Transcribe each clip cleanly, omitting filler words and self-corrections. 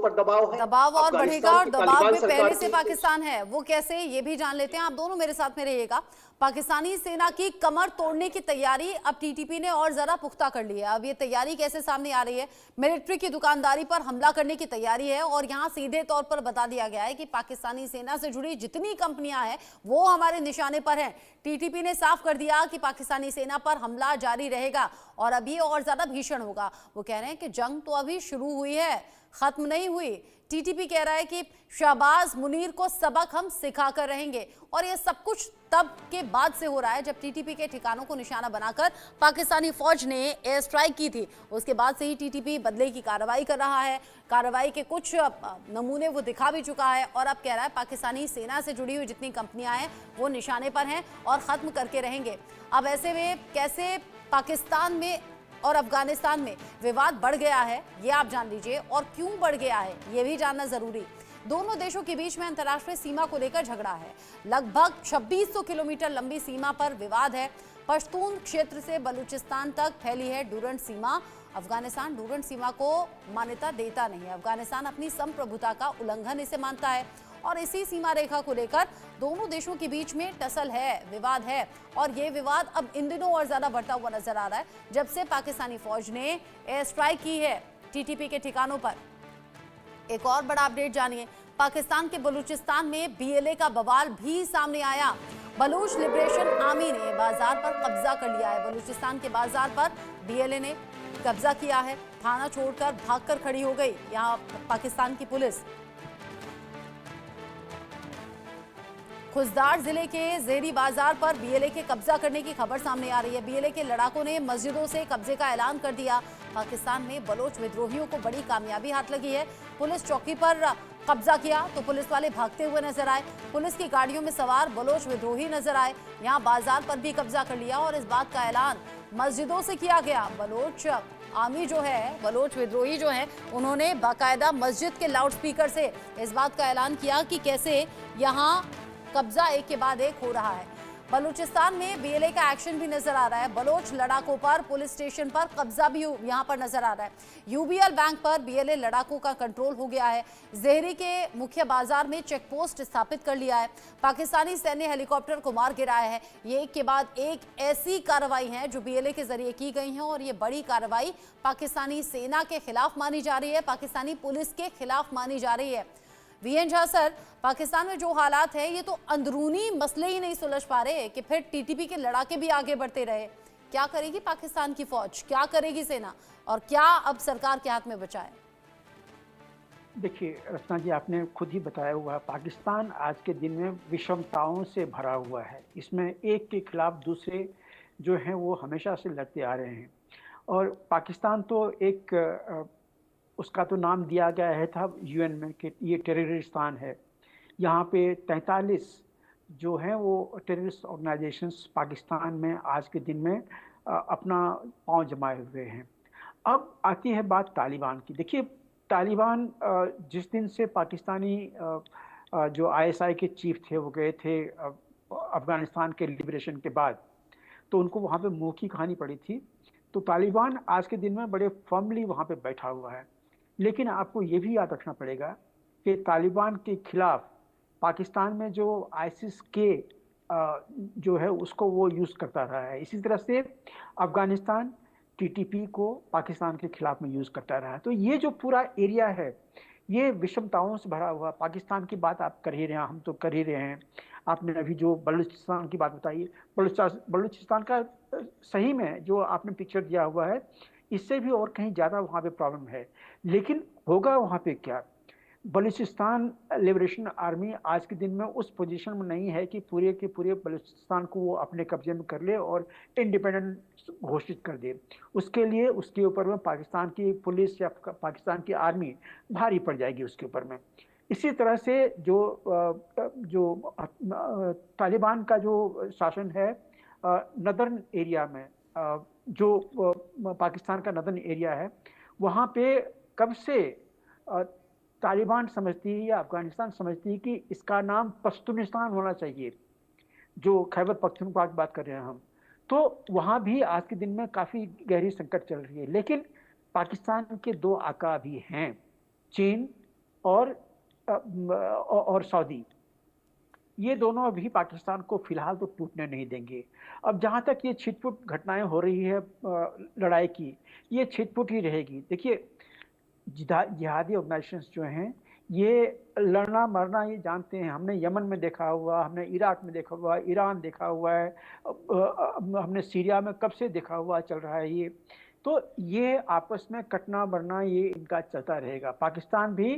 ऊपर दबाव है। दबाव और बढ़ेगा, अफगानिस्तान और की दबाव तालिबान में सरकार पहले से पाकिस्तान है, वो कैसे ये भी जान लेते हैं। आप दोनों मेरे साथ में रहिएगा। पाकिस्तानी सेना की कमर तोड़ने की तैयारी अब टीटीपी ने और ज्यादा पुख्ता कर ली है। अब ये तैयारी कैसे सामने आ रही है, मिलिट्री की दुकानदारी पर हमला करने की तैयारी है, और यहाँ सीधे तौर पर बता दिया गया है कि पाकिस्तानी सेना से जुड़ी जितनी कंपनियां हैं वो हमारे निशाने पर हैं। टीटीपी ने साफ कर दिया कि पाकिस्तानी सेना पर हमला जारी रहेगा और अब ये और ज्यादा भीषण होगा। वो कह रहे हैं कि जंग तो अभी शुरू हुई है, खत्म नहीं हुई। टीटीपी कह रहा है कि शहबाज मुनीर को सबक हम सिखा कर रहेंगे, और ये सब कुछ तब के बाद से हो रहा है जब टीटीपी के ठिकानों को निशाना बनाकर पाकिस्तानी फौज ने एयर स्ट्राइक की थी। उसके बाद से ही टीटीपी बदले की कार्रवाई कर रहा है। कार्रवाई के कुछ नमूने वो दिखा भी चुका है, और अब कह रहा है पाकिस्तानी सेना से जुड़ी हुई जितनी कंपनियां हैं वो निशाने पर हैं और खत्म करके रहेंगे। अब ऐसे में कैसे पाकिस्तान में और अफगानिस्तान में विवाद बढ़ गया है ये आप जान लीजिए, और क्यों बढ़ गया है ये भी जानना जरूरी। दोनों देशों के बीच में अंतर्राष्ट्रीय सीमा को लेकर झगड़ा है। लगभग 2600 किलोमीटर लंबी सीमा पर विवाद है। पश्तून क्षेत्र से बलूचिस्तान तक फैली है डूरंड सीमा। अफगानिस्तान डूरंड सीमा को मान्यता देता नहीं है। अफगानिस्तान अपनी संप्रभुता का उल्लंघन इसे मानता है, और इसी सीमा रेखा को लेकर दोनों देशों के बीच में टसल है, विवाद है। और ये विवाद अब इन दिनों और ज्यादा बढ़ता हुआ नजर आ रहा है जब से पाकिस्तानी फौज ने एयर स्ट्राइक की है टीटीपी के ठिकानों पर। एक और बड़ा अपडेट जानिए, पाकिस्तान के बलूचिस्तान में बीएलए का बवाल भी सामने आया। बलूच लिबरेशन आर्मी ने बाजार पर कब्जा कर लिया है। बलूचिस्तान के बाजार पर बीएलए ने कब्जा किया है। थाना छोड़कर भागकर खड़ी हो गई यहाँ पाकिस्तान की पुलिस। खुजदार जिले के जेरी बाजार पर बीएलए के कब्जा करने की खबर सामने आ रही है। बीएलए के लड़ाकों ने मस्जिदों से कब्जे का ऐलान कर दिया। पाकिस्तान में बलोच विद्रोहियों को बड़ी कामयाबी हाथ लगी है। पुलिस चौकी पर कब्जा किया तो पुलिस वाले भागते हुए नजर आए। पुलिस की गाड़ियों में सवार बलोच विद्रोही नजर आए। यहाँ बाजार पर भी कब्जा कर लिया, और इस बात का ऐलान मस्जिदों से किया गया। बलोच आर्मी जो है, बलोच विद्रोही जो है, उन्होंने बाकायदा मस्जिद के लाउडस्पीकर से इस बात का ऐलान किया कि कैसे यहाँ कब्जा एक के बाद एक हो रहा है। बलूचिस्तान में बीएलए का एक्शन भी नजर आ रहा है। बलोच लड़ाकों पर पुलिस स्टेशन पर कब्जा भी यहां पर नजर आ रहा है। यूबीएल बैंक पर बीएलए लड़ाकों का कंट्रोल हो गया है। जहरी के मुख्य बाजार में चेक पोस्ट स्थापित कर लिया है। पाकिस्तानी सैन्य हेलीकॉप्टर को मार गिराया है। ये एक के बाद एक ऐसी कार्रवाई है जो बीएलए के जरिए की गई है, और ये बड़ी कार्रवाई पाकिस्तानी सेना के खिलाफ मानी जा रही है, पाकिस्तानी पुलिस के खिलाफ मानी जा रही है। वीएन झा सर, पाकिस्तान में जो हालात है ये तो अंदरूनी मसले ही नहीं सुलझ पा रहे कि फिर टीटीपी के लड़ाके भी आगे बढ़ते रहे। क्या करेगी पाकिस्तान की फौज, क्या करेगी सेना, और क्या अब सरकार के हाथ में बचा है? देखिए रचना जी, आपने खुद ही बताया हुआ, पाकिस्तान आज के दिन में विषमताओं से भरा हुआ है। इसमें एक के खिलाफ दूसरे जो हैं वो हमेशा से लड़ते आ रहे हैं। और पाकिस्तान तो एक उसका तो नाम दिया गया है था यूएन में कि ये टेररिस्तान है। यहाँ पे 43 जो हैं वो टेररिस्ट ऑर्गेनाइजेशंस पाकिस्तान में आज के दिन में अपना पांव जमाए हुए हैं। अब आती है बात तालिबान की। देखिए तालिबान जिस दिन से पाकिस्तानी जो आईएसआई के चीफ थे वो गए थे अफगानिस्तान के लिबरेशन के बाद, तो उनको वहाँ पे मुँह की कहानी पड़ी थी। तो तालिबान आज के दिन में बड़े फर्मली वहाँ पे बैठा हुआ है। लेकिन आपको ये भी याद रखना पड़ेगा कि तालिबान के खिलाफ पाकिस्तान में जो आईसिस के जो है उसको वो यूज़ करता रहा है। इसी तरह से अफगानिस्तान टीटीपी को पाकिस्तान के खिलाफ में यूज़ करता रहा है। तो ये जो पूरा एरिया है ये विषमताओं से भरा हुआ। पाकिस्तान की बात आप कर ही रहे हैं, हम तो कर ही रहे हैं। आपने अभी जो बलूचिस्तान की बात बताई, बलूचिस्तान का सही में जो आपने पिक्चर दिया हुआ है, इससे भी और कहीं ज़्यादा वहाँ पे प्रॉब्लम है। लेकिन होगा वहाँ पे क्या? बलूचिस्तान लिबरेशन आर्मी आज के दिन में उस पोजीशन में नहीं है कि पूरे के पूरे बलूचिस्तान को वो अपने कब्जे में कर ले और इंडिपेंडेंट घोषित कर दे। उसके लिए उसके ऊपर में पाकिस्तान की पुलिस या पाकिस्तान की आर्मी भारी पड़ जाएगी उसके ऊपर में। इसी तरह से जो तालिबान का जो शासन है नदर्न एरिया में, जो पाकिस्तान का नदर्न एरिया है, वहाँ पे कब से तालिबान समझती है या अफगानिस्तान समझती है कि इसका नाम पश्तूनिस्तान होना चाहिए, जो खैबर पख्तूनख्वा की बात कर रहे हैं हम। तो वहाँ भी आज के दिन में काफ़ी गहरी संकट चल रही है। लेकिन पाकिस्तान के दो आका भी हैं, चीन और और सऊदी, ये दोनों अभी पाकिस्तान को फिलहाल तो टूटने नहीं देंगे। अब जहाँ तक ये छिटपुट घटनाएं हो रही है लड़ाई की, ये छिटपुट ही रहेगी। देखिए, जिहादी ऑर्गेनाइजेशंस जो हैं, ये लड़ना मरना ये जानते हैं। हमने यमन में देखा हुआ, हमने इराक में देखा हुआ, ईरान देखा हुआ है, हमने सीरिया में कब से देखा हुआ चल रहा है ये। तो ये आपस में कटना मरना ये इनका चलता रहेगा। पाकिस्तान भी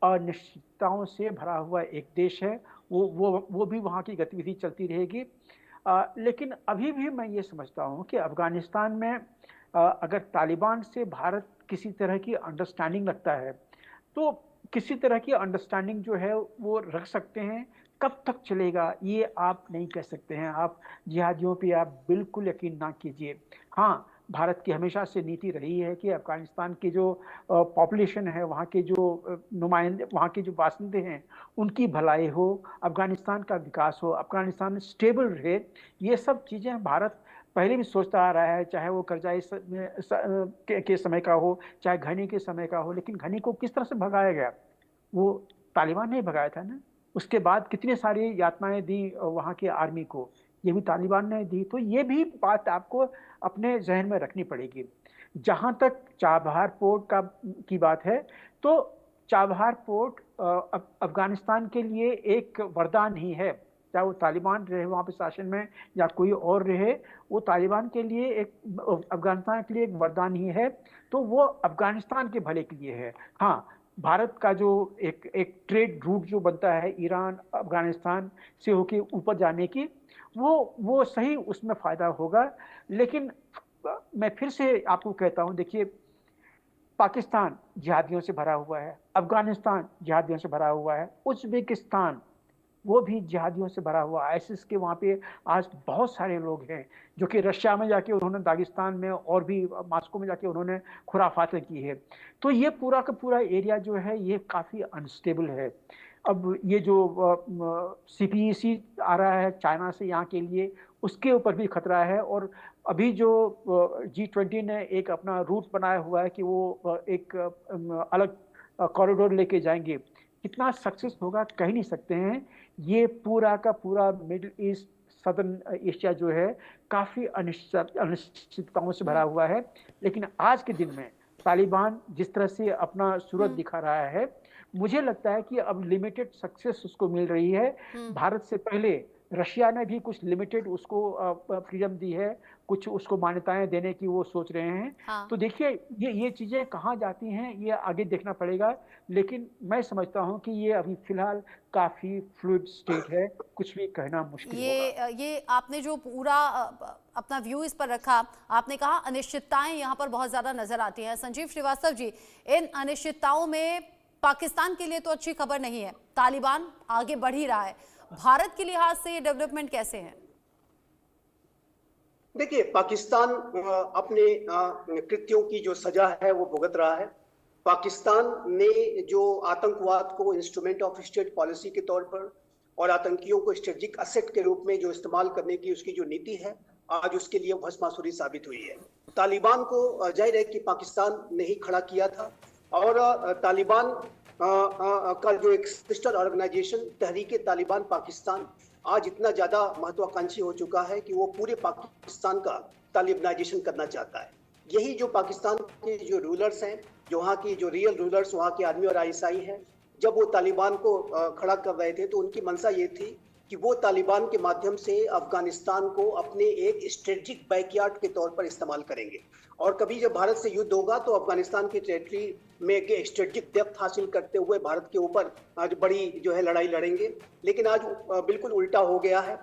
अनिश्चितताओं से भरा हुआ एक देश है, वो भी वहाँ की गतिविधि चलती रहेगी। लेकिन अभी भी मैं ये समझता हूँ कि अफगानिस्तान में अगर तालिबान से भारत किसी तरह की अंडरस्टैंडिंग रखता है, तो किसी तरह की अंडरस्टैंडिंग जो है वो रख सकते हैं। कब तक चलेगा ये आप नहीं कह सकते हैं। आप जिहादियों पे आप बिल्कुल यकीन ना कीजिए। हाँ, भारत की हमेशा से नीति रही है कि अफगानिस्तान की जो पॉपुलेशन है, वहाँ के जो नुमाइंदे, वहाँ के जो बासिंदे हैं, उनकी भलाई हो, अफगानिस्तान का विकास हो, अफगानिस्तान स्टेबल रहे, ये सब चीज़ें भारत पहले भी सोचता आ रहा है। चाहे वो करजाई के समय का हो, चाहे घनी के समय का हो। लेकिन घनी को किस तरह से भगाया गया? वो तालिबान ने भगाया था ना। उसके बाद कितनी सारी यातनाएं दी वहाँ की आर्मी को, ये भी तालिबान ने दी। तो ये भी बात आपको अपने जहन में रखनी पड़ेगी। जहाँ तक चाबहार पोर्ट की बात है, तो चाबहार पोर्ट अफगानिस्तान के लिए एक वरदान ही है। चाहे वो तालिबान रहे वहाँ पे शासन में या कोई और रहे, वो तालिबान के लिए एक, अफगानिस्तान के लिए एक वरदान ही है। तो वो अफगानिस्तान के भले के लिए है। हाँ, भारत का जो एक ट्रेड रूट जो बनता है ईरान अफगानिस्तान से होके ऊपर जाने की, वो सही, उसमें फायदा होगा। लेकिन मैं फिर से आपको कहता हूँ, देखिए, पाकिस्तान जिहादियों से भरा हुआ है, अफगानिस्तान जिहादियों से भरा हुआ है, उज्बेकिस्तान वो भी जिहादियों से भरा हुआ। आईसिस के वहाँ पे आज बहुत सारे लोग हैं जो कि रशिया में जाके उन्होंने, दागिस्तान में और भी मॉस्को में जाके उन्होंने खुराफातें की है। तो ये पूरा का पूरा एरिया जो है ये काफ़ी अनस्टेबल है। अब ये जो CPEC आ रहा है चाइना से यहाँ के लिए, उसके ऊपर भी खतरा है। और अभी जो G20 ने एक अपना रूट बनाया हुआ है कि वो एक अलग कॉरिडोर लेके जाएंगे, कितना सक्सेस होगा कह नहीं सकते हैं। ये पूरा का पूरा मिडिल ईस्ट, सदर्न एशिया जो है काफ़ी अनिश्चितताओं से भरा हुआ है। लेकिन आज के दिन में तालिबान जिस तरह से अपना सूरत दिखा रहा है, मुझे लगता है कि अब लिमिटेड सक्सेस उसको मिल रही है। भारत से पहले रशिया ने भी कुछ लिमिटेड उसको फ्रीडम दी है, कुछ उसको मान्यताएं देने की वो सोच रहे हैं। हाँ। तो देखिए, ये चीज़ें कहाँ जाती हैं ये आगे देखना पड़ेगा। लेकिन मैं समझता हूँ कि ये अभी फिलहाल काफ़ी फ्लूइड स्टेट है, कुछ भी कहना मुश्किल होगा। ये आपने जो पूरा अपना व्यू इस पर रखा, आपने कहा अनिश्चितताएं यहाँ पर बहुत ज़्यादा नजर आती हैं। संजीव श्रीवास्तव जी, इन अनिश्चितताओं में पाकिस्तान के लिए तो अच्छी खबर नहीं है, तालिबान आगे बढ़ ही रहा है। भारत के लिहाज से ये डेवलपमेंट कैसे है? देखिए, पाकिस्तान अपने कृत्यों की जो सजा है वो भुगत रहा है। पाकिस्तान ने जो आतंकवाद को इंस्ट्रूमेंट ऑफ स्टेट पॉलिसी के तौर पर और आतंकियों को स्ट्रेटेजिक असेट के रूप में जो इस्तेमाल करने की उसकी जो नीति है, आज उसके लिए भस्मासुरी साबित हुई है। तालिबान को जाहिर है कि पाकिस्तान ने ही खड़ा किया था। और तालिबान का जो एक सिस्टर ऑर्गेनाइजेशन तहरीक तालिबान पाकिस्तान आज इतना ज्यादा महत्वाकांक्षी हो चुका है कि वो पूरे पाकिस्तान का तालिबानाइजेशन करना चाहता है। यही जो पाकिस्तान के जो रूलर्स हैं, जो वहाँ की जो रियल रूलर्स वहाँ के आर्मी और ISI हैं, जब वो तालिबान को खड़ा कर रहे थे तो उनकी मंशा ये थी कि वो तालिबान के माध्यम से अफगानिस्तान को अपने एक स्ट्रेटेजिक बैकयार्ड के तौर पर इस्तेमाल करेंगे। और कभी जब भारत से युद्ध होगा तो अफगानिस्तान की टेरिटरी में के स्ट्रेटेजिक डेप्थ हासिल करते हुए भारत के ऊपर आज बड़ी जो है लड़ाई लड़ेंगे। लेकिन आज बिल्कुल उल्टा हो गया है।